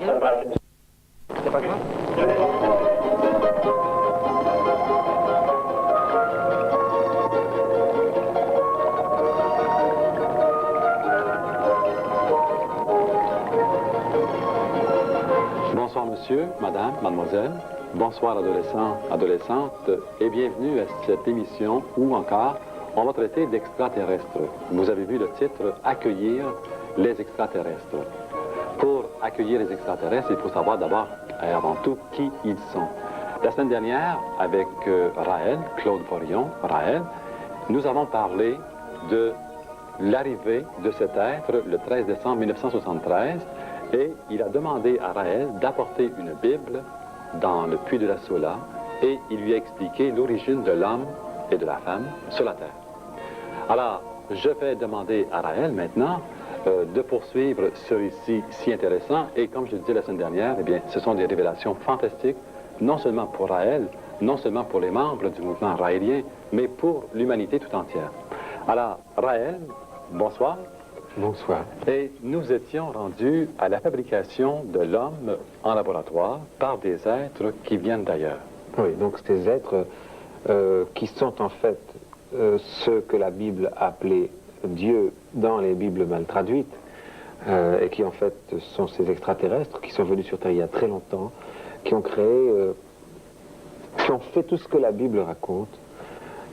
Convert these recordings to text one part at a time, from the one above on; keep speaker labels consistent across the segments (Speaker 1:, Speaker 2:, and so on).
Speaker 1: C'est pas grave.
Speaker 2: Bonsoir monsieur, madame, mademoiselle. Bonsoir adolescents, adolescentes et bienvenue à cette émission où encore on va traiter d'extraterrestres. Vous avez vu le titre « Accueillir les extraterrestres ». Pour accueillir les extraterrestres, il faut savoir d'abord et avant tout qui ils sont. La semaine dernière, avec Raël, Claude Vorion, Raël, nous avons parlé de l'arrivée de cet être le 13 décembre 1973 et il a demandé à Raël d'apporter une Bible dans le puits de la Sola et il lui a expliqué l'origine de l'homme et de la femme sur la Terre. Alors, je vais demander à Raël maintenant de poursuivre ce récit si intéressant et comme je le disais la semaine dernière, eh bien, ce sont des révélations fantastiques, non seulement pour Raël, non seulement pour les membres du mouvement raélien, mais pour l'humanité tout entière. Alors, Raël, bonsoir.
Speaker 3: Bonsoir.
Speaker 2: Et nous étions rendus à la fabrication de l'homme en laboratoire par des êtres qui viennent d'ailleurs.
Speaker 3: Oui, donc ces êtres qui sont en fait ceux que la Bible a appelés Dieu dans les Bibles mal traduites, et qui en fait sont ces extraterrestres qui sont venus sur Terre il y a très longtemps, qui ont créé, qui ont fait tout ce que la Bible raconte,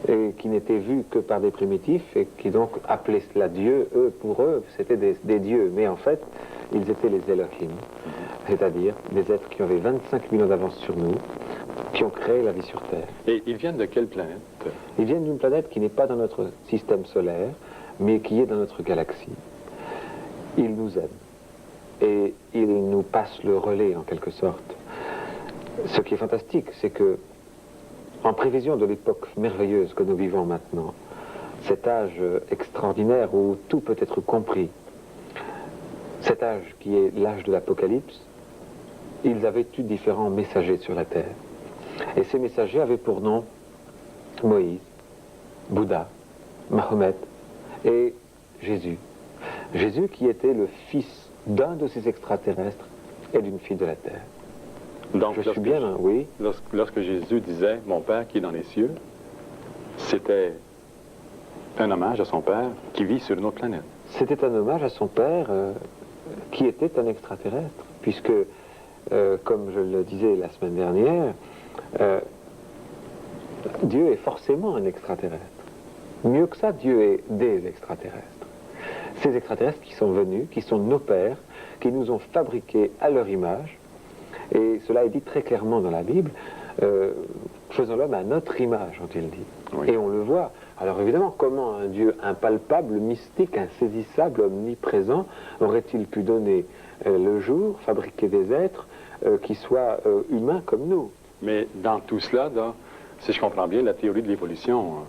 Speaker 3: et qui n'étaient vus que par des primitifs, et qui donc appelaient cela Dieu. Eux, pour eux, c'était des dieux, mais en fait, ils étaient les Elohim, c'est-à-dire des êtres qui avaient 25 000 ans d'avance sur nous, qui ont créé la vie sur Terre.
Speaker 2: Et ils viennent de quelle planète?
Speaker 3: Ils viennent d'une planète qui n'est pas dans notre système solaire, mais qui est dans notre galaxie. Ils nous aiment, et ils nous passent le relais, en quelque sorte. Ce qui est fantastique, c'est que, en prévision de l'époque merveilleuse que nous vivons maintenant, cet âge extraordinaire où tout peut être compris, cet âge qui est l'âge de l'Apocalypse, ils avaient eu différents messagers sur la Terre. Et ces messagers avaient pour nom Moïse, Bouddha, Mahomet et Jésus. Jésus qui était le fils d'un de ces extraterrestres et d'une fille de la Terre.
Speaker 2: Donc,
Speaker 3: je suis bien, oui.
Speaker 2: Lorsque Jésus disait « Mon Père qui est dans les cieux », c'était un hommage à son Père qui vit sur une autre planète.
Speaker 3: C'était un hommage à son Père qui était un extraterrestre, puisque, comme je le disais la semaine dernière, Dieu est forcément un extraterrestre. Mieux que ça, Dieu est des extraterrestres. Ces extraterrestres qui sont venus, qui sont nos pères, qui nous ont fabriqués à leur image. Et cela est dit très clairement dans la Bible, faisons l'homme à notre image, ont-ils dit. Oui. Et on le voit. Alors évidemment, comment un Dieu impalpable, mystique, insaisissable, omniprésent, aurait-il pu donner le jour, fabriquer des êtres qui soient humains comme nous?
Speaker 2: Mais dans tout cela, là, si je comprends bien, la théorie de l'évolution...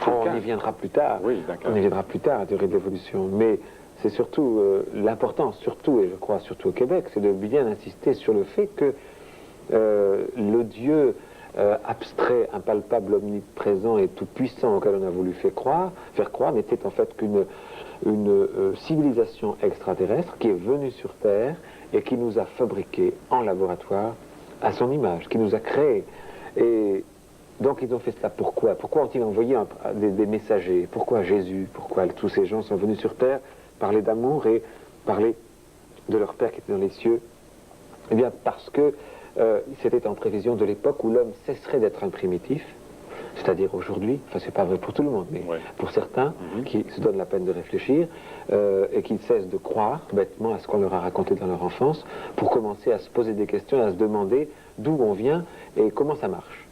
Speaker 3: on y viendra plus tard.
Speaker 2: Oui, d'accord.
Speaker 3: On y viendra plus tard, la théorie de l'évolution. Mais c'est surtout l'importance, surtout, et je crois surtout au Québec, c'est de bien insister sur le fait que le Dieu abstrait, impalpable, omniprésent et tout-puissant auquel on a voulu faire croire n'était en fait qu'une civilisation extraterrestre qui est venue sur Terre et qui nous a fabriqués en laboratoire à son image, qui nous a créés. Et donc ils ont fait cela pourquoi? Pourquoi ont-ils envoyé des messagers? Pourquoi Jésus? Pourquoi tous ces gens sont venus sur Terre parler d'amour et parler de leur Père qui était dans les cieux? Eh bien parce que c'était en prévision de l'époque où l'homme cesserait d'être un primitif, c'est-à-dire aujourd'hui, enfin c'est pas vrai pour tout le monde, mais pour certains qui se donnent la peine de réfléchir et qui cessent de croire bêtement à ce qu'on leur a raconté dans leur enfance, pour commencer à se poser des questions et à se demander d'où on vient et comment ça marche.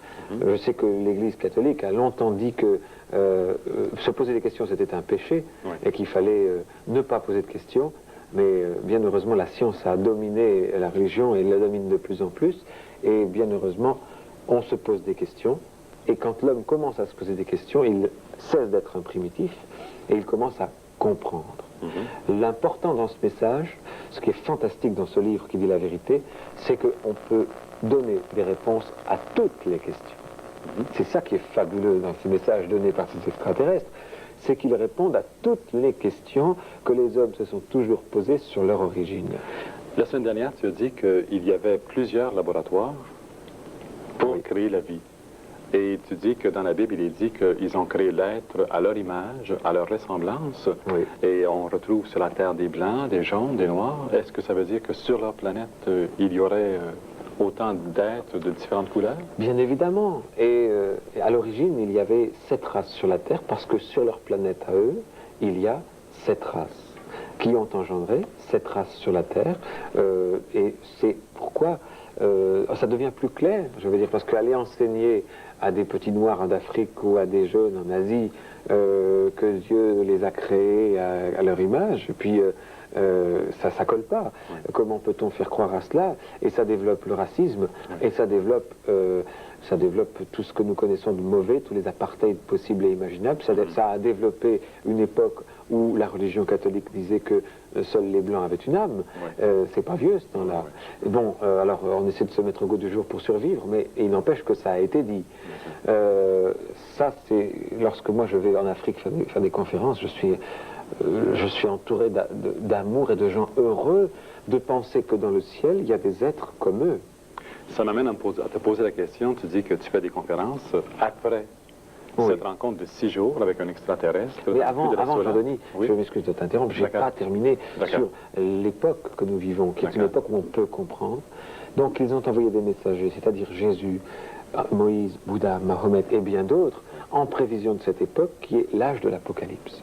Speaker 3: Je sais que l'Église catholique a longtemps dit que se poser des questions c'était un péché et qu'il fallait ne pas poser de questions, mais bien heureusement la science a dominé la religion et la domine de plus en plus, et bien heureusement on se pose des questions, et quand l'homme commence à se poser des questions, il cesse d'être un primitif et il commence à comprendre. L'important dans ce message, ce qui est fantastique dans ce livre qui dit la vérité, c'est qu'on peut donner des réponses à toutes les questions. C'est ça qui est fabuleux dans ces messages donnés par ces extraterrestres, c'est qu'ils répondent à toutes les questions que les hommes se sont toujours posées sur leur origine.
Speaker 2: La semaine dernière, tu as dit qu'il y avait plusieurs laboratoires pour créer la vie. Et tu dis que dans la Bible, il est dit qu'ils ont créé l'être à leur image, à leur ressemblance.
Speaker 3: Oui.
Speaker 2: Et on retrouve sur la Terre des blancs, des jaunes, des noirs. Est-ce que ça veut dire que sur leur planète, il y aurait autant d'êtres de différentes couleurs?
Speaker 3: Bien évidemment. Et à l'origine, il y avait 7 races sur la Terre, parce que sur leur planète à eux, il y a 7 races qui ont engendré 7 races sur la Terre. Et c'est pourquoi ça devient plus clair, je veux dire, parce qu'aller enseigner à des petits noirs d'Afrique ou à des jaunes en Asie que Dieu les a créés à leur image, et puis ça colle pas.
Speaker 2: Oui.
Speaker 3: Comment peut-on faire croire à cela? Et ça développe le racisme, et ça développe tout ce que nous connaissons de mauvais, tous les apartheids possibles et imaginables. Ça a développé une époque où la religion catholique disait que seuls les blancs avaient une âme. C'est pas vieux ce temps-là. Bon, alors on essaie de se mettre au goût du jour pour survivre, mais il n'empêche que ça a été dit. Ça, c'est lorsque moi je vais en Afrique faire des conférences, je suis entouré d'amour et de gens heureux de penser que dans le ciel, il y a des êtres comme eux.
Speaker 2: Ça m'amène à te poser la question. Tu dis que tu fais des conférences après cette rencontre de 6 jours avec un extraterrestre.
Speaker 3: Mais avant Jean-Denis, je m'excuse de t'interrompre, je n'ai pas terminé sur l'époque que nous vivons, qui est une époque où on peut comprendre. Donc ils ont envoyé des messagers, c'est-à-dire Jésus, Moïse, Bouddha, Mahomet et bien d'autres, en prévision de cette époque qui est l'âge de l'Apocalypse.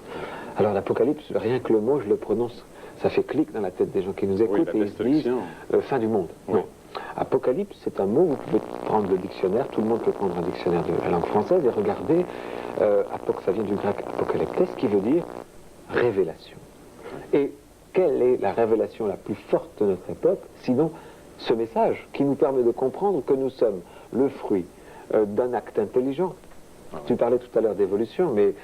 Speaker 3: Alors l'Apocalypse, rien que le mot, je le prononce, ça fait clic dans la tête des gens qui nous écoutent et ils se disent fin du monde. Non. Apocalypse, c'est un mot, vous pouvez prendre le dictionnaire, tout le monde peut prendre un dictionnaire de la langue française et regarder, ça vient du grec apocalyptes, qui veut dire révélation. Et quelle est la révélation la plus forte de notre époque, sinon ce message qui nous permet de comprendre que nous sommes le fruit d'un acte intelligent. Tu parlais tout à l'heure d'évolution, mais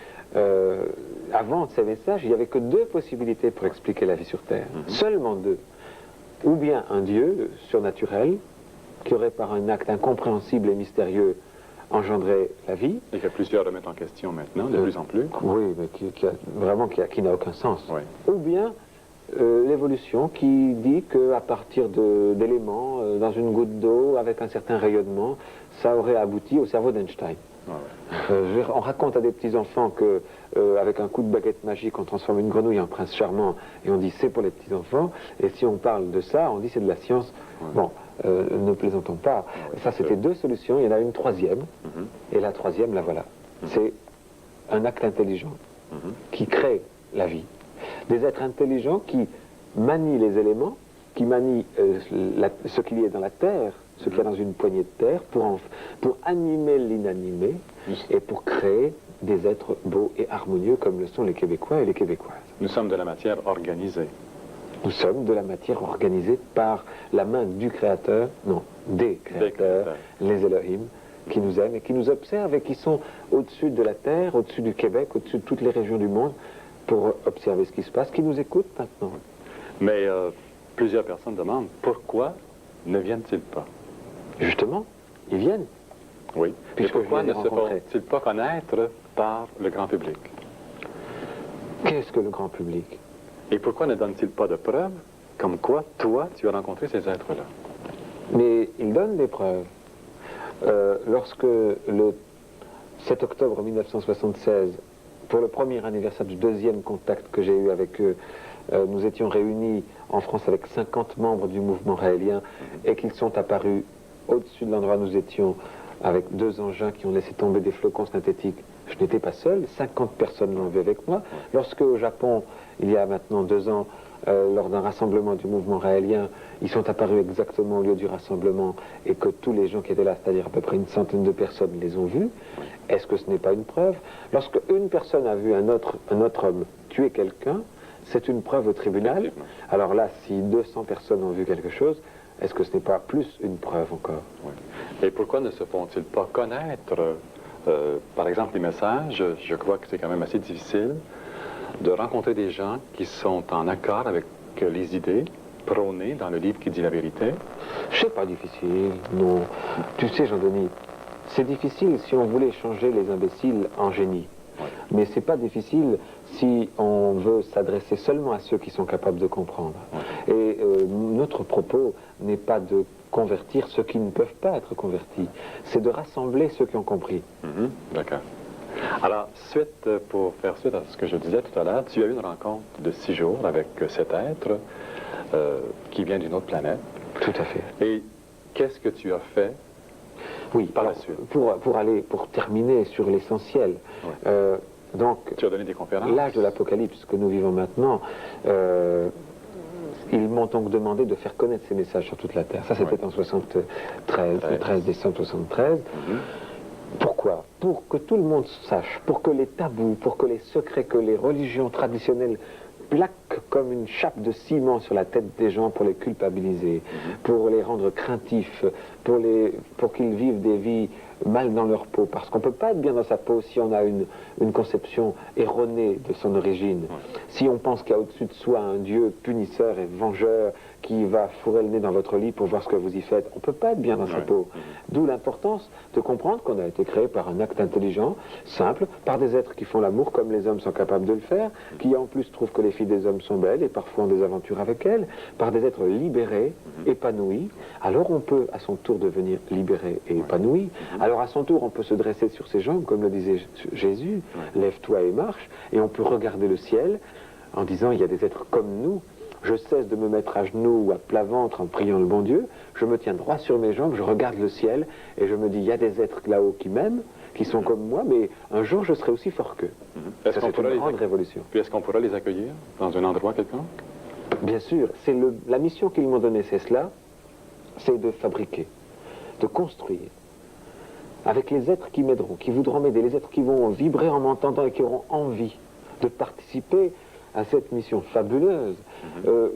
Speaker 3: avant ces messages, il n'y avait que 2 possibilités pour expliquer la vie sur Terre. Seulement 2. Ou bien un Dieu surnaturel qui aurait par un acte incompréhensible et mystérieux engendré la vie.
Speaker 2: Et que plusieurs remettent en question maintenant, de plus en plus.
Speaker 3: Oui, mais qui n'a aucun sens.
Speaker 2: Oui.
Speaker 3: Ou bien l'évolution qui dit qu'à partir d'éléments dans une goutte d'eau avec un certain rayonnement, ça aurait abouti au cerveau d'Einstein. On raconte à des petits-enfants que avec un coup de baguette magique, on transforme une grenouille en prince charmant et on dit c'est pour les petits-enfants. Et si on parle de ça, on dit c'est de la science. Bon, ne plaisantons pas. Ça, c'était 2 solutions. Il y en a une 3e. Et la 3e, la voilà. C'est un acte intelligent qui crée la vie. Des êtres intelligents qui manient les éléments, qui manient ce qu'il y a dans la terre, ce qu'il y a dans une poignée de terre, pour animer l'inanimé et pour créer des êtres beaux et harmonieux comme le sont les Québécois et les Québécoises.
Speaker 2: Nous sommes de la matière organisée.
Speaker 3: Nous sommes de la matière organisée par la main du Créateur, non, des créateurs, les Elohim, qui nous aiment et qui nous observent et qui sont au-dessus de la terre, au-dessus du Québec, au-dessus de toutes les régions du monde pour observer ce qui se passe, qui nous écoutent maintenant.
Speaker 2: Mais plusieurs personnes demandent pourquoi ne viennent-ils pas?
Speaker 3: Justement, ils viennent.
Speaker 2: Oui. Et pourquoi ne se
Speaker 3: font-ils
Speaker 2: pas connaître par le grand public?
Speaker 3: Qu'est-ce que le grand public?
Speaker 2: Et pourquoi ne donnent-ils pas de preuves comme quoi, toi, tu as rencontré ces êtres-là?
Speaker 3: Mais ils donnent des preuves. Lorsque le 7 octobre 1976, pour le premier anniversaire du 2e contact que j'ai eu avec eux, nous étions réunis en France avec 50 membres du mouvement raélien et qu'ils sont apparus au-dessus de l'endroit où nous étions avec 2 engins qui ont laissé tomber des flocons synthétiques. Je n'étais pas seul, 50 personnes l'ont vu avec moi. Lorsque au Japon, il y a maintenant 2 ans, lors d'un rassemblement du mouvement raélien, ils sont apparus exactement au lieu du rassemblement et que tous les gens qui étaient là, c'est-à-dire à peu près une centaine de personnes, les ont vus, est-ce que ce n'est pas une preuve? Lorsque une personne a vu un autre homme tuer quelqu'un, c'est une preuve au tribunal. Alors là, si 200 personnes ont vu quelque chose, est-ce que ce n'est pas plus une preuve encore?
Speaker 2: Et pourquoi ne se font-ils pas connaître, par exemple, les messages? Je crois que c'est quand même assez difficile de rencontrer des gens qui sont en accord avec les idées prônées dans le livre qui dit la vérité.
Speaker 3: C'est pas difficile, non. Tu sais, Jean-Denis, c'est difficile si on voulait changer les imbéciles en génie.
Speaker 2: Oui.
Speaker 3: Mais c'est pas difficile si on veut s'adresser seulement à ceux qui sont capables de comprendre.
Speaker 2: Oui.
Speaker 3: Et notre propos n'est pas de convertir ceux qui ne peuvent pas être convertis, c'est de rassembler ceux qui ont compris.
Speaker 2: D'accord. Alors, pour faire suite à ce que je disais tout à l'heure, tu as eu une rencontre de 6 jours avec cet être qui vient d'une autre planète.
Speaker 3: Tout à fait.
Speaker 2: Et qu'est-ce que tu as fait
Speaker 3: Oui,
Speaker 2: par la suite?
Speaker 3: Pour terminer sur l'essentiel,
Speaker 2: Oui.
Speaker 3: donc,
Speaker 2: Tu as donné des conférences?
Speaker 3: l'âge de l'Apocalypse que nous vivons maintenant, ils m'ont donc demandé de faire connaître ces messages sur toute la Terre. Ça, c'était en 73, le 13 décembre 73. Pourquoi? Pour que tout le monde sache, pour que les tabous, pour que les secrets, que les religions traditionnelles plaquent comme une chape de ciment sur la tête des gens pour les culpabiliser, pour les rendre craintifs, pour qu'ils vivent des vies mal dans leur peau. Parce qu'on ne peut pas être bien dans sa peau si on a une conception erronée de son origine. Si on pense qu'il y a au-dessus de soi un Dieu punisseur et vengeur qui va fourrer le nez dans votre lit pour voir ce que vous y faites, on ne peut pas être bien dans sa peau. D'où l'importance de comprendre qu'on a été créé par un acte intelligent, simple, par des êtres qui font l'amour comme les hommes sont capables de le faire, qui en plus trouvent que les filles des hommes sont belles et parfois ont des aventures avec elles, par des êtres libérés, épanouis. Alors on peut à son tour devenir libéré et épanoui. Alors à son tour on peut se dresser sur ses jambes, comme le disait Jésus, lève-toi et marche, et on peut regarder le ciel en disant il y a des êtres comme nous. Je cesse de me mettre à genoux ou à plat ventre en priant le bon Dieu, je me tiens droit sur mes jambes, je regarde le ciel et je me dis, il y a des êtres là-haut qui m'aiment, qui sont comme moi, mais un jour je serai aussi fort qu'eux.
Speaker 2: Est-ce qu'on
Speaker 3: C'est une grande révolution.
Speaker 2: Puis est-ce qu'on pourra les accueillir dans un endroit quelconque?
Speaker 3: Bien sûr, c'est la mission qu'ils m'ont donnée, c'est cela, c'est de fabriquer, de construire, avec les êtres qui m'aideront, qui voudront m'aider, les êtres qui vont vibrer en m'entendant et qui auront envie de participer à cette mission fabuleuse,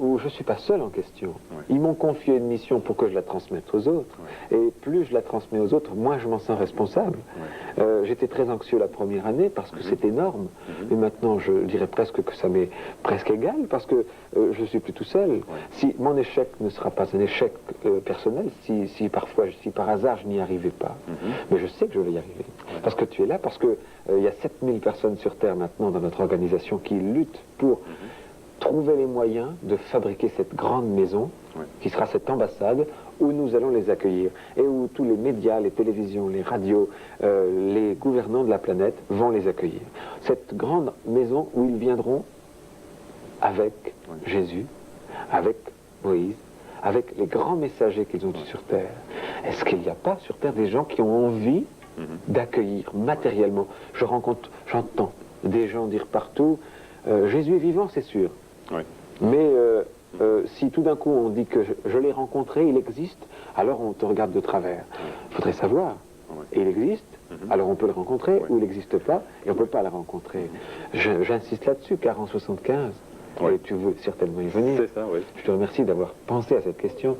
Speaker 3: où je ne suis pas seul en question. Ils m'ont confié une mission pour que je la transmette aux autres. Et plus je la transmets aux autres, moins je m'en sens responsable. J'étais très anxieux la première année parce que c'est énorme. Mais maintenant, je dirais presque que ça m'est presque égal parce que je ne suis plus tout seul. Si mon échec ne sera pas un échec personnel, si par hasard je n'y arrivais pas, mais je sais que je vais y arriver. Parce que tu es là, parce que il y a 7000 personnes sur Terre maintenant dans notre organisation qui luttent pour trouver les moyens de fabriquer cette grande maison qui sera cette ambassade où nous allons les accueillir et où tous les médias, les télévisions, les radios, les gouvernants de la planète vont les accueillir. Cette grande maison où ils viendront avec Jésus, avec Moïse, avec les grands messagers qu'ils ont eus sur Terre. Est-ce qu'il n'y a pas sur Terre des gens qui ont envie d'accueillir matériellement? J'entends des gens dire partout, Jésus est vivant, c'est sûr. Mais si tout d'un coup on dit que je l'ai rencontré, il existe, alors on te regarde de travers. Il faudrait savoir. Et il existe, alors on peut le rencontrer, ou il n'existe pas, et on ne peut pas le rencontrer. J'insiste là-dessus, car en 75, et tu veux certainement y venir.
Speaker 2: C'est ça, oui.
Speaker 3: Je te remercie d'avoir pensé à cette question.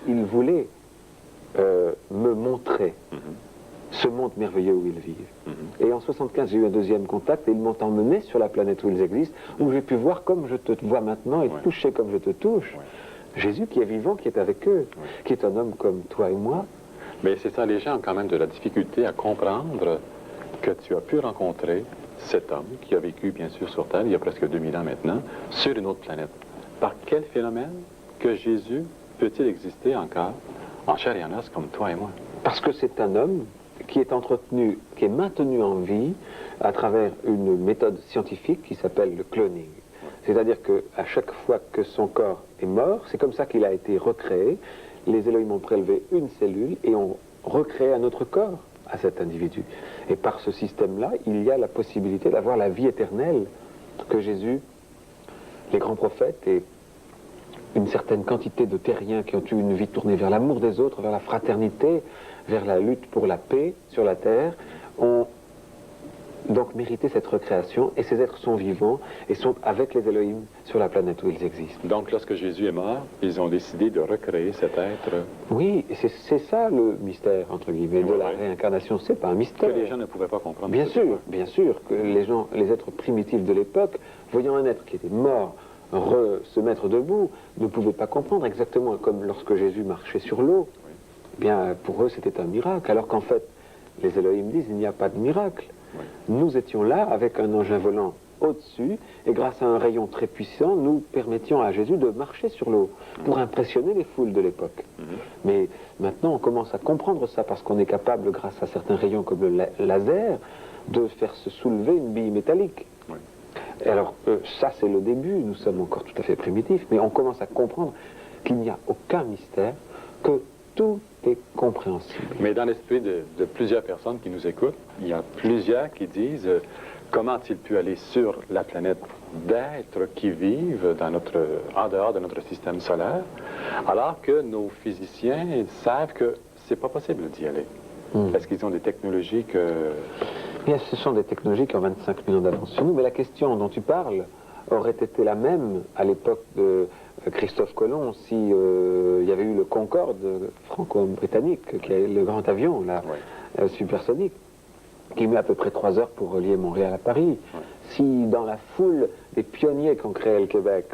Speaker 3: Il voulait me montrer ce monde merveilleux où ils vivent. Et en 75, j'ai eu un deuxième contact et ils m'ont emmené sur la planète où ils existent, où j'ai pu voir comme je te vois maintenant et toucher comme je te touche. Jésus qui est vivant, qui est avec eux, qui est un homme comme toi et moi.
Speaker 2: Mais c'est ça, les gens ont quand même de la difficulté à comprendre que tu as pu rencontrer cet homme qui a vécu, bien sûr, sur Terre, il y a presque 2000 ans maintenant, sur une autre planète. Par quel phénomène que Jésus peut-il exister encore en chair et en os comme toi et moi?
Speaker 3: Parce que c'est un homme qui est entretenu, qui est maintenu en vie à travers une méthode scientifique qui s'appelle le cloning. C'est-à-dire qu'à chaque fois que son corps est mort, c'est comme ça qu'il a été recréé. Les Elohim ont prélevé une cellule et ont recréé un autre corps à cet individu. Et par ce système-là, il y a la possibilité d'avoir la vie éternelle que Jésus, les grands prophètes et une certaine quantité de terriens qui ont eu une vie tournée vers l'amour des autres, vers la fraternité, vers la lutte pour la paix sur la terre, ont donc mérité cette recréation, et ces êtres sont vivants et sont avec les Elohim sur la planète où ils existent.
Speaker 2: Donc lorsque Jésus est mort, ils ont décidé de recréer cet être.
Speaker 3: Oui, c'est ça le mystère, entre guillemets, de la réincarnation. C'est pas un mystère.
Speaker 2: Que les gens ne pouvaient pas comprendre.
Speaker 3: Bien sûr, que les êtres primitifs de l'époque, voyant un être qui était mort, se mettre debout, ne pouvaient pas comprendre, exactement comme lorsque Jésus marchait sur l'eau. Eh bien, pour eux, c'était un miracle, alors qu'en fait, les Elohim disent, il n'y a pas de miracle. Nous étions là avec un engin volant au-dessus, et grâce à un rayon très puissant, nous permettions à Jésus de marcher sur l'eau, pour impressionner les foules de l'époque. Mais maintenant, on commence à comprendre ça, parce qu'on est capable, grâce à certains rayons comme le laser, de faire se soulever une bille métallique. Et alors, ça c'est le début, nous sommes encore tout à fait primitifs, mais on commence à comprendre qu'il n'y a aucun mystère, que tout est compréhensible.
Speaker 2: Mais dans l'esprit de plusieurs personnes qui nous écoutent, il y a plusieurs qui disent comment a-t-il pu aller sur la planète d'êtres qui vivent en dehors de notre système solaire, alors que nos physiciens savent que c'est pas possible d'y aller. Est-ce qu'ils ont des technologies que...
Speaker 3: Bien, ce sont des technologies qui ont 25 millions d'avance sur nous, mais la question dont tu parles aurait été la même à l'époque de Christophe Colomb si il y avait eu le Concorde franco-britannique, qui est le grand avion là, supersonique, qui met à peu près 3 heures pour relier Montréal à Paris. Si dans la foule des pionniers qui ont créé le Québec,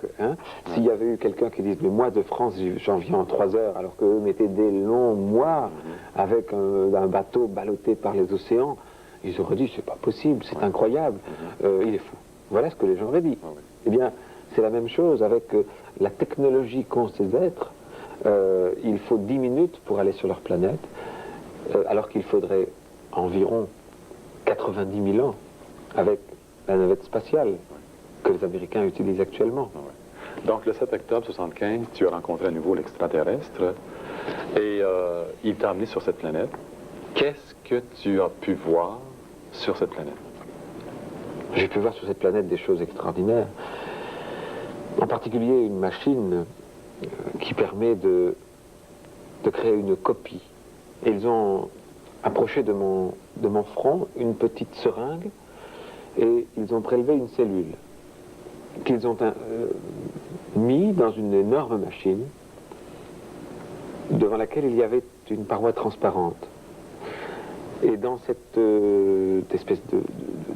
Speaker 3: s'il y avait eu quelqu'un qui dise « mais moi de France j'en viens en 3 heures », alors qu'eux mettaient des longs mois avec un bateau ballotté par les océans, ils auraient dit « c'est pas possible, c'est incroyable, il est fou ». Voilà ce que les gens auraient dit. Eh bien, c'est la même chose avec la technologie qu'ont ces êtres. Il faut 10 minutes pour aller sur leur planète, alors qu'il faudrait environ 90 000 ans avec la navette spatiale que les Américains utilisent actuellement.
Speaker 2: Donc, le 7 octobre 1975, tu as rencontré à nouveau l'extraterrestre et il t'a amené sur cette planète. Qu'est-ce que tu as pu voir sur cette planète?
Speaker 3: J'ai pu voir sur cette planète des choses extraordinaires. En particulier une machine qui permet de créer une copie. Et ils ont approché de mon front une petite seringue et ils ont prélevé une cellule qu'ils ont mis dans une énorme machine devant laquelle il y avait une paroi transparente. Et dans cette espèce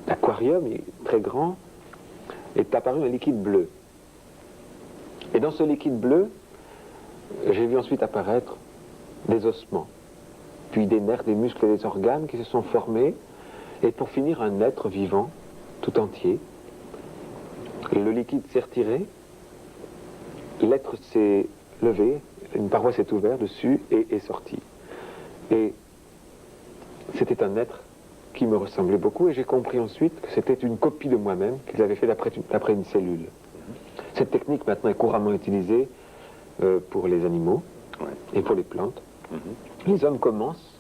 Speaker 3: d'aquarium très grand est apparu un liquide bleu. Et dans ce liquide bleu, j'ai vu ensuite apparaître des ossements, puis des nerfs, des muscles et des organes qui se sont formés, et pour finir un être vivant, tout entier. Le liquide s'est retiré, l'être s'est levé, une paroi s'est ouverte dessus et est sortie. Et c'était un être qui me ressemblait beaucoup, et j'ai compris ensuite que c'était une copie de moi-même qu'ils avaient fait d'après une cellule. Cette technique maintenant est couramment utilisée pour les animaux et pour les plantes. Les hommes commencent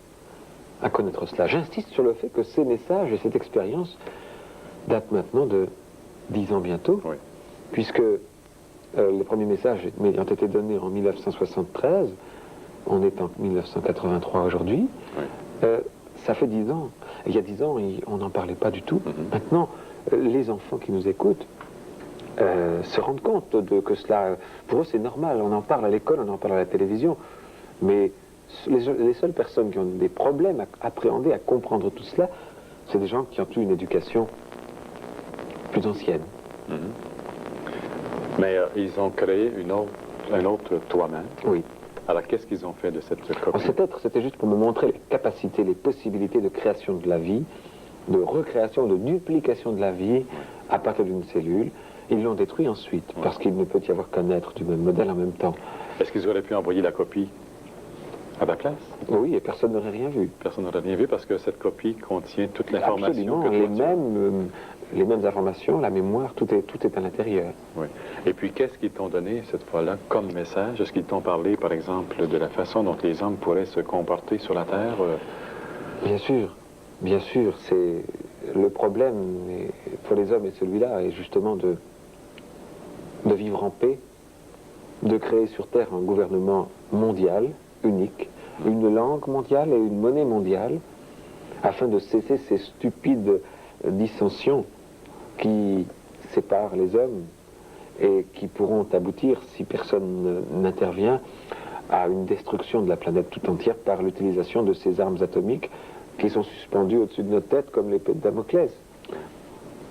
Speaker 3: à connaître cela. J'insiste sur le fait que ces messages et cette expérience datent maintenant de 10 ans bientôt, puisque les premiers messages ayant été donnés en 1973, on est en 1983 aujourd'hui, ça fait 10 ans. Et il y a 10 ans, on n'en parlait pas du tout. Maintenant, les enfants qui nous écoutent se rendent compte que cela, pour eux c'est normal, on en parle à l'école, on en parle à la télévision, mais les seules personnes qui ont des problèmes à appréhender, à comprendre tout cela, c'est des gens qui ont eu une éducation plus ancienne.
Speaker 2: Mais ils ont créé un autre toi-même.
Speaker 3: Oui.
Speaker 2: Alors qu'est-ce qu'ils ont fait de cette copie?
Speaker 3: Cet être, c'était juste pour me montrer les capacités, les possibilités de création de la vie, de recréation, de duplication de la vie à partir d'une cellule. Ils l'ont détruit ensuite, parce qu'il ne peut y avoir qu'un être du même modèle en même temps.
Speaker 2: Est-ce qu'ils auraient pu envoyer la copie à ta place?
Speaker 3: Oui, et personne n'aurait rien vu.
Speaker 2: Personne n'aurait rien vu parce que cette copie contient toute l'information que
Speaker 3: les mêmes informations, la mémoire, tout est à l'intérieur.
Speaker 2: Oui. Et puis, qu'est-ce qu'ils t'ont donné cette fois-là comme message? Est-ce qu'ils t'ont parlé, par exemple, de la façon dont les hommes pourraient se comporter sur la Terre?
Speaker 3: Bien sûr, c'est le problème pour les hommes et celui-là est justement de vivre en paix, de créer sur Terre un gouvernement mondial, unique, une langue mondiale et une monnaie mondiale, afin de cesser ces stupides dissensions qui séparent les hommes et qui pourront aboutir, si personne n'intervient, à une destruction de la planète tout entière par l'utilisation de ces armes atomiques qui sont suspendues au-dessus de nos têtes comme l'épée de Damoclès.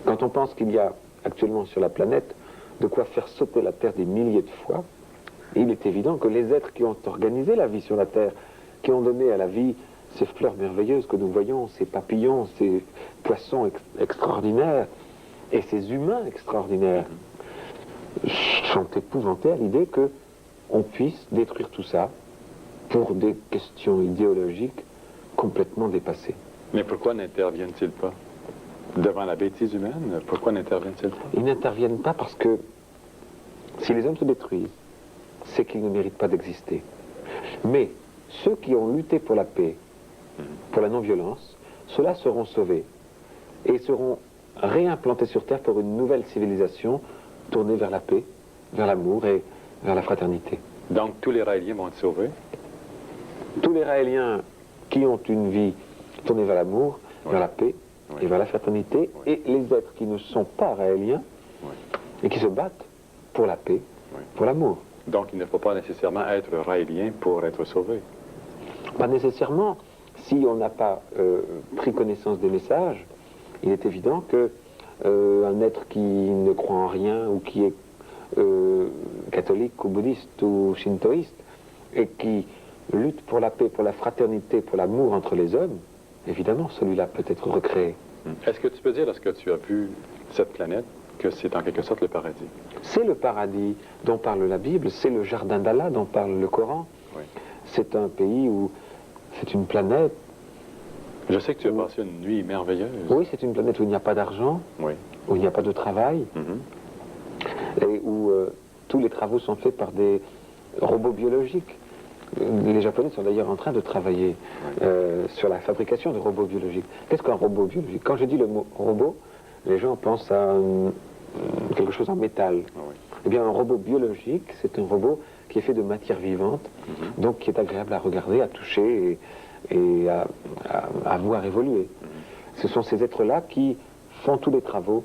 Speaker 3: Quand on pense qu'il y a actuellement sur la planète de quoi faire sauter la Terre des milliers de fois, il est évident que les êtres qui ont organisé la vie sur la Terre, qui ont donné à la vie ces fleurs merveilleuses que nous voyons, ces papillons, ces poissons extraordinaires, et ces humains extraordinaires, sont épouvantés à l'idée qu'on puisse détruire tout ça pour des questions idéologiques complètement dépassées.
Speaker 2: Mais pourquoi n'interviennent-ils pas devant la bêtise humaine? Pourquoi n'interviennent-ils pas?
Speaker 3: Ils n'interviennent pas parce que si les hommes se détruisent, c'est qu'ils ne méritent pas d'exister. Mais ceux qui ont lutté pour la paix, pour la non-violence, ceux-là seront sauvés et seront réimplantés sur Terre pour une nouvelle civilisation tournée vers la paix, vers l'amour et vers la fraternité.
Speaker 2: Donc tous les Raéliens vont être sauvés?
Speaker 3: Tous les Raéliens qui ont une vie tournée vers l'amour, vers la paix et vers la fraternité, et les êtres qui ne sont pas Raéliens et qui se battent pour la paix, pour l'amour.
Speaker 2: Donc il ne faut pas nécessairement être Raélien pour être sauvé?
Speaker 3: Pas nécessairement. Si on n'a pas pris connaissance des messages, il est évident que un être qui ne croit en rien ou qui est catholique ou bouddhiste ou shintoïste et qui lutte pour la paix, pour la fraternité, pour l'amour entre les hommes, évidemment, celui-là peut être recréé.
Speaker 2: Est-ce que tu peux dire, lorsque tu as vu cette planète, que c'est en quelque sorte le paradis?
Speaker 3: C'est le paradis dont parle la Bible, c'est le jardin d'Allah dont parle le Coran.
Speaker 2: Oui.
Speaker 3: C'est un pays où c'est une planète.
Speaker 2: Je sais que tu as passé une nuit merveilleuse.
Speaker 3: Oui, c'est une planète où il n'y a pas d'argent,
Speaker 2: Oui.
Speaker 3: où il n'y a pas de travail, et où tous les travaux sont faits par des robots biologiques. Les Japonais sont d'ailleurs en train de travailler sur la fabrication de robots biologiques. Qu'est-ce qu'un robot biologique? Quand je dis le mot robot, les gens pensent à quelque chose en métal.
Speaker 2: Oui.
Speaker 3: Eh bien, un robot biologique, c'est un robot qui est fait de matière vivante, donc qui est agréable à regarder, à toucher et à voir évoluer. Ce sont ces êtres-là qui font tous les travaux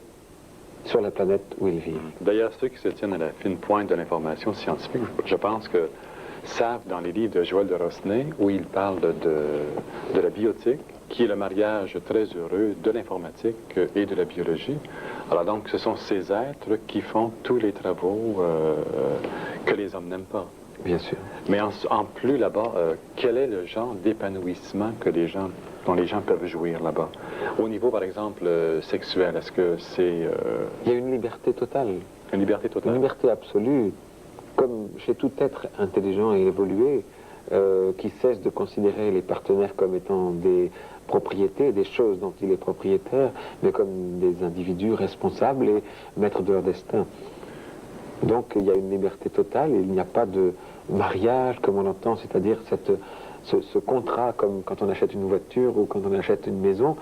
Speaker 3: sur la planète où ils vivent.
Speaker 2: D'ailleurs, ceux qui se tiennent à la fine pointe de l'information scientifique, je pense que savent dans les livres de Joël de Rosnay, où il parle de la biotique, qui est le mariage très heureux de l'informatique et de la biologie. Alors donc, ce sont ces êtres qui font tous les travaux que les hommes n'aiment pas.
Speaker 3: Bien sûr.
Speaker 2: Mais en plus là-bas, quel est le genre d'épanouissement dont les gens peuvent jouir là-bas? Au niveau, par exemple, sexuel, est-ce que c'est...
Speaker 3: Il y a une liberté totale.
Speaker 2: Une liberté totale?
Speaker 3: Une liberté absolue. Comme chez tout être intelligent et évolué, qui cesse de considérer les partenaires comme étant des propriétés, des choses dont il est propriétaire, mais comme des individus responsables et maîtres de leur destin. Donc il y a une liberté totale, il n'y a pas de mariage comme on l'entend, c'est-à-dire ce contrat comme quand on achète une voiture ou quand on achète une maison.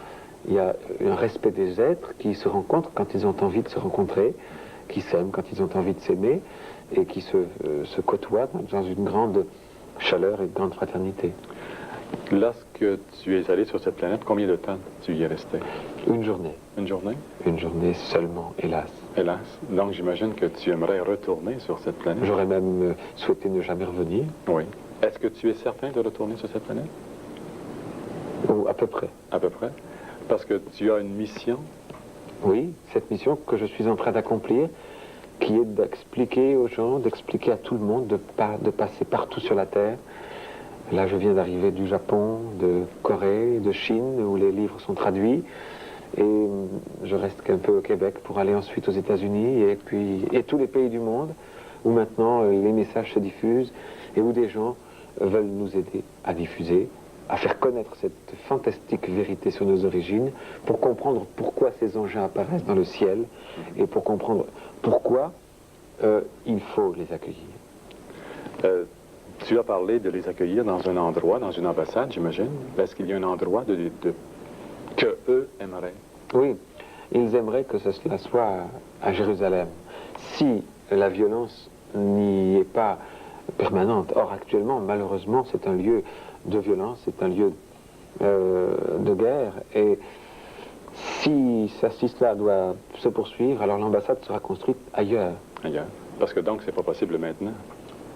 Speaker 3: Il y a un respect des êtres qui se rencontrent quand ils ont envie de se rencontrer, qui s'aiment quand ils ont envie de s'aimer, et qui se côtoient dans une grande chaleur et une grande fraternité.
Speaker 2: Lorsque tu es allé sur cette planète, combien de temps tu y es resté?
Speaker 3: Une journée.
Speaker 2: Une journée?
Speaker 3: Une journée seulement, hélas.
Speaker 2: Hélas. Donc j'imagine que tu aimerais retourner sur cette planète?
Speaker 3: J'aurais même souhaité ne jamais revenir.
Speaker 2: Oui. Est-ce que tu es certain de retourner sur cette planète?
Speaker 3: Ou à peu près.
Speaker 2: À peu près? Parce que tu as une mission?
Speaker 3: Oui, cette mission que je suis en train d'accomplir, qui est d'expliquer aux gens, d'expliquer à tout le monde, de passer partout sur la Terre. Là, je viens d'arriver du Japon, de Corée, de Chine, où les livres sont traduits. Et je reste un peu au Québec pour aller ensuite aux États-Unis et tous les pays du monde, où maintenant les messages se diffusent et où des gens veulent nous aider à diffuser, à faire connaître cette fantastique vérité sur nos origines, pour comprendre pourquoi ces engins apparaissent dans le ciel et pour comprendre pourquoi il faut les accueillir.
Speaker 2: Tu as parlé de les accueillir dans un endroit, dans une ambassade, j'imagine. Est-ce qu'il y a un endroit que eux aimeraient?
Speaker 3: Oui, ils aimeraient que cela soit à Jérusalem. Si la violence n'y est pas permanente. Or, actuellement, malheureusement, c'est un lieu de violence, c'est un lieu de guerre. Et si cela doit se poursuivre, alors l'ambassade sera construite ailleurs.
Speaker 2: Ailleurs. Parce que donc, c'est pas possible maintenant.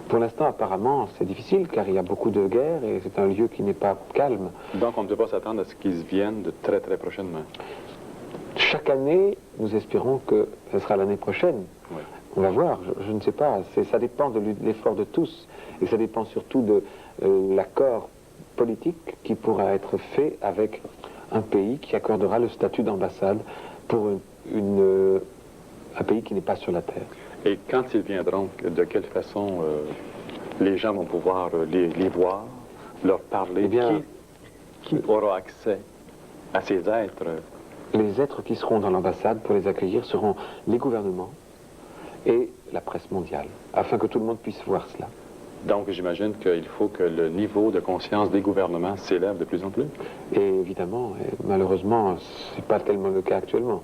Speaker 3: Pour l'instant, apparemment, c'est difficile, car il y a beaucoup de guerres et c'est un lieu qui n'est pas calme.
Speaker 2: Donc, on ne peut pas s'attendre à ce qu'ils viennent de très, très prochainement.
Speaker 3: Chaque année, nous espérons que ce sera l'année prochaine.
Speaker 2: Oui.
Speaker 3: On va voir, je ne sais pas. Ça dépend de l'effort de tous. Et ça dépend surtout de l'accord politique qui pourra être fait avec un pays qui accordera le statut d'ambassade pour un pays qui n'est pas sur la terre.
Speaker 2: Et quand ils viendront, de quelle façon les gens vont pouvoir les voir, leur parler?
Speaker 3: Eh bien,
Speaker 2: qui aura accès à ces êtres?
Speaker 3: Les êtres qui seront dans l'ambassade pour les accueillir seront les gouvernements et la presse mondiale, afin que tout le monde puisse voir cela.
Speaker 2: Donc j'imagine qu'il faut que le niveau de conscience des gouvernements s'élève de plus en plus.
Speaker 3: Et évidemment, malheureusement, ce n'est pas tellement le cas actuellement.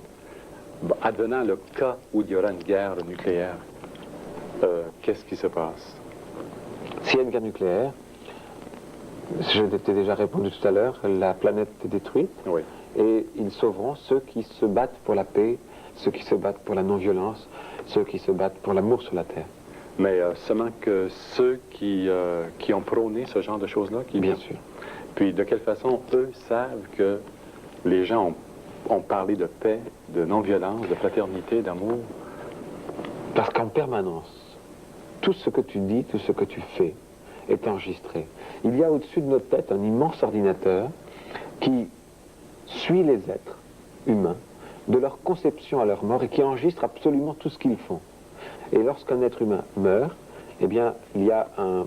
Speaker 2: Bon, advenant le cas où il y aura une guerre nucléaire, qu'est-ce qui se passe?
Speaker 3: S'il y a une guerre nucléaire, je t'ai déjà répondu tout à l'heure, la planète est détruite.
Speaker 2: Oui.
Speaker 3: Et ils sauveront ceux qui se battent pour la paix, ceux qui se battent pour la non-violence, ceux qui se battent pour l'amour sur la terre.
Speaker 2: Mais seulement que ceux qui ont prôné ce genre de choses-là,
Speaker 3: Bien sûr.
Speaker 2: Puis de quelle façon eux savent que les gens ont parlé de paix, de non-violence, de fraternité, d'amour?
Speaker 3: Parce qu'en permanence, tout ce que tu dis, tout ce que tu fais est enregistré. Il y a au-dessus de notre tête un immense ordinateur qui suit les êtres humains de leur conception à leur mort et qui enregistre absolument tout ce qu'ils font. Et lorsqu'un être humain meurt, eh bien, il y a un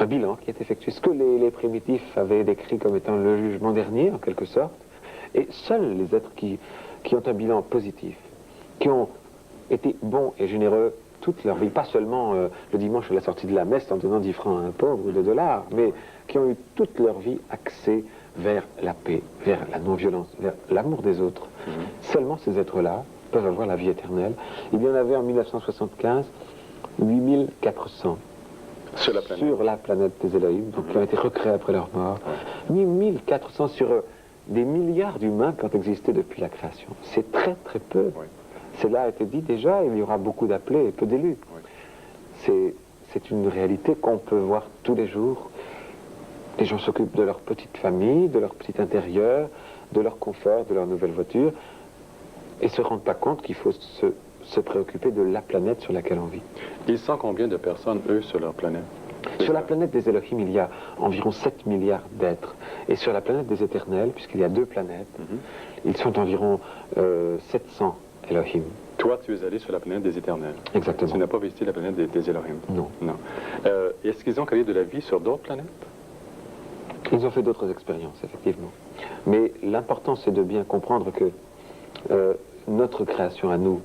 Speaker 3: bilan qui est effectué. Ce que les primitifs avaient décrit comme étant le jugement dernier, en quelque sorte, et seuls les êtres qui ont un bilan positif, qui ont été bons et généreux toute leur vie, pas seulement le dimanche à la sortie de la messe en donnant 10 francs à un pauvre ou 2 $, mais qui ont eu toute leur vie accès vers la paix, vers la non-violence, vers l'amour des autres. Seulement ces êtres-là peuvent avoir la vie éternelle. Il y en avait en 1975 8400
Speaker 2: sur la planète
Speaker 3: des Elohim, donc qui ont été recréés après leur mort. 8400 sur des milliards d'humains qui ont existé depuis la création. C'est très très peu.
Speaker 2: Oui.
Speaker 3: Cela a été dit déjà, il y aura beaucoup d'appelés et peu d'élus. Oui. C'est une réalité qu'on peut voir tous les jours. Les gens s'occupent de leur petite famille, de leur petit intérieur, de leur confort, de leur nouvelle voiture, et se rendent pas compte qu'il faut se préoccuper de la planète sur laquelle on vit.
Speaker 2: Ils sont combien de personnes, eux, sur leur planète?
Speaker 3: Sur la planète des Elohim, il y a environ 7 milliards d'êtres. Et sur la planète des éternels, puisqu'il y a 2 planètes, ils sont environ 700 Elohim.
Speaker 2: Toi, tu es allé sur la planète des éternels.
Speaker 3: Exactement.
Speaker 2: Tu n'as pas visité la planète des Elohim.
Speaker 3: Non.
Speaker 2: Non. Est-ce qu'ils ont créé de la vie sur d'autres planètes?
Speaker 3: Ils ont fait d'autres expériences, effectivement. Mais l'important, c'est de bien comprendre que notre création à nous,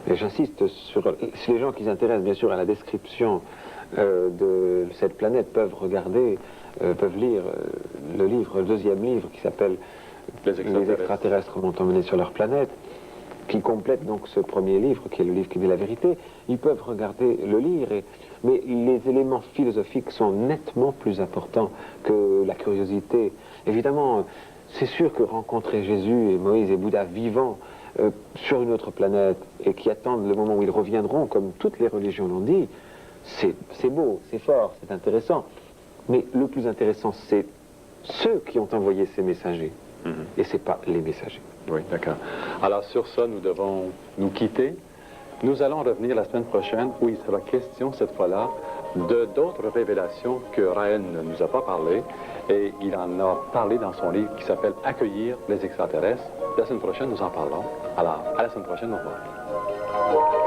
Speaker 3: et j'insiste sur... Si les gens qui s'intéressent, bien sûr, à la description de cette planète peuvent regarder, peuvent lire le livre, le 2e livre, qui s'appelle « Les extraterrestres m'ont emmené sur leur planète », qui complète donc ce premier livre, qui est le livre qui dit la vérité. Ils peuvent regarder, le lire, mais les éléments philosophiques sont nettement plus importants que la curiosité. Évidemment, c'est sûr que rencontrer Jésus et Moïse et Bouddha vivants sur une autre planète et qui attendent le moment où ils reviendront, comme toutes les religions l'ont dit, c'est beau, c'est fort, c'est intéressant. Mais le plus intéressant, c'est ceux qui ont envoyé ces messagers. Et ce n'est pas les messagers.
Speaker 2: Oui, d'accord. Alors sur ça, nous devons nous quitter. Nous allons revenir la semaine prochaine où il sera question, cette fois-là, de d'autres révélations que Ryan ne nous a pas parlé. Et il en a parlé dans son livre qui s'appelle « Accueillir les extraterrestres ». La semaine prochaine, nous en parlons. Alors, à la semaine prochaine, au revoir.